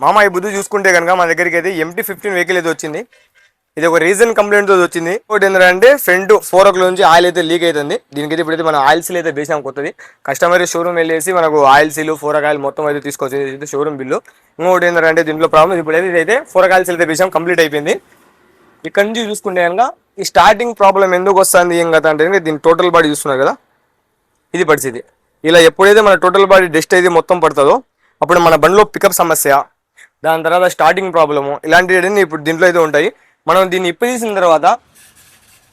మామ ఈ బుద్ధి చూసుకుంటే కనుక మన దగ్గరికి అయితే MT-15 వెహికల్ అయితే వచ్చింది. ఇది ఒక రీజన్ కంప్లైంట్ తో వచ్చింది. ఇంకోటి ఏంటంటే ఫ్రంట్ 4 నుంచి ఆయిల్ అయితే లీక్ అవుతుంది. దీనికైతే ఇప్పుడైతే మనం ఆయిల్ సీల్ అయితే వేసాం కొత్తది. కస్టమర్ షోరూమ్ వెళ్ళేసి మనకు ఆయిల్ సీల్ ఫోరక్ ఆయిల్ మొత్తం అయితే తీసుకొచ్చి షోరూమ్ బిల్లు. ఇంకోటి ఏంటంటే దీంట్లో ప్రాబ్లమ్ ఇప్పుడైతే ఇదైతే ఫోరక్ ఆయిల్ సీల్ అయితే వేసాం, కంప్లీట్ అయిపోయింది. ఇక్కడ నుంచి చూసుకుంటే కనుక ఈ స్టార్టింగ్ ప్రాబ్లం ఎందుకు వస్తుంది ఏం కదా అంటే దీని టోటల్ బాడీ చూస్తున్నారు కదా, ఇది పరిస్థితి. ఇలా ఎప్పుడైతే మన టోటల్ బాడీ డస్ట్ అయితే మొత్తం పడుతుందో అప్పుడు మన బండిలో పికప్ సమస్య, దాని తర్వాత స్టార్టింగ్ ప్రాబ్లము ఇలాంటివి ఇప్పుడు దీంట్లో అయితే ఉంటాయి. మనం దీన్ని ఇప్పి తీసిన తర్వాత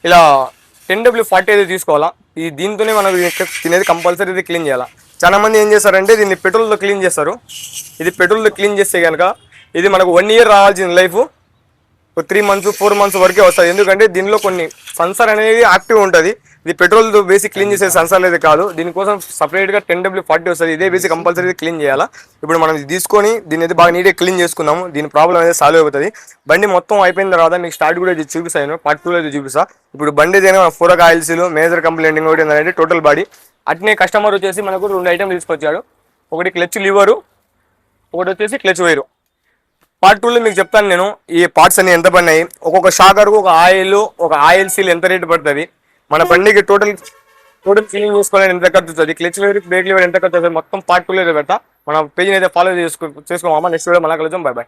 ఇలా 10W40 అయితే తీసుకోవాలా. ఈ దీంతోనే మనం తినేది కంపల్సరీ అయితే క్లీన్ చేయాలా. చాలా మంది ఏం చేస్తారంటే దీన్ని పెట్రోల్తో క్లీన్ చేస్తారు. ఇది పెట్రోల్తో క్లీన్ చేస్తే కనుక ఇది మనకు 1 year రావాల్సిన లైఫ్ 3 months 4 months వరకే వస్తుంది. ఎందుకంటే దీనిలో కొన్ని సెన్సార్ అనేది యాక్టివ్ ఉంటుంది. ఇది పెట్రోల్ బేసిక్ క్లీన్ చేసే సెన్సార్ అయితే కాదు. దీనికోసం సపరేట్గా 10W40 వస్తుంది. ఇదే బేసిక్ కంపల్సరీ క్లీన్ చేయాలా. ఇప్పుడు మనం తీసుకొని దీన్ని అయితే బాగా నీట్గా క్లీన్ చేసుకుందాము. దీని ప్రాబ్లం అయితే సాల్వ్ అయిపోతుంది. బండి మొత్తం అయిపోయిన తర్వాత మీకు స్టార్ట్ కూడా చూపిస్తాను, పార్ట్ 2 అయితే చూపిస్తా. ఇప్పుడు బండి ఏదైనా ఫోరక్ ఆయిల్స్ మేజర్ కంప్లైంట్ ఇంకోటి ఏంటంటే టోటల్ బాడీ. అట్నే కస్టమర్ వచ్చేసి మనకు 2 ఐటమ్ తీసుకొచ్చాడు. ఒకటి క్లచ్ లివరు, ఒకటి వచ్చేసి క్లచ్ వైరు. పార్ట్ 2లో మీకు చెప్తాను నేను ఈ పార్ట్స్ అన్ని ఎంత పడినాయి, ఒక్కొక్క షాకర్కు ఒక ఆయిల్ సీల్ ఎంత రేటు పడుతుంది, మన బండికి టోటల్ క్లీన్ చేసుకోవాలని ఎంత ఖర్చు వస్తుంది, క్లచ్ లివర్ బ్రేక్ లివర్ ఎంత ఖర్చు వస్తుంది, మొత్తం పార్ట్ 2లో పెడతా. మన పేజీని అయితే ఫాలో చేసుకోమా. నెక్స్ట్ వీడియో మళ్ళీ కలుద్దాం. By by.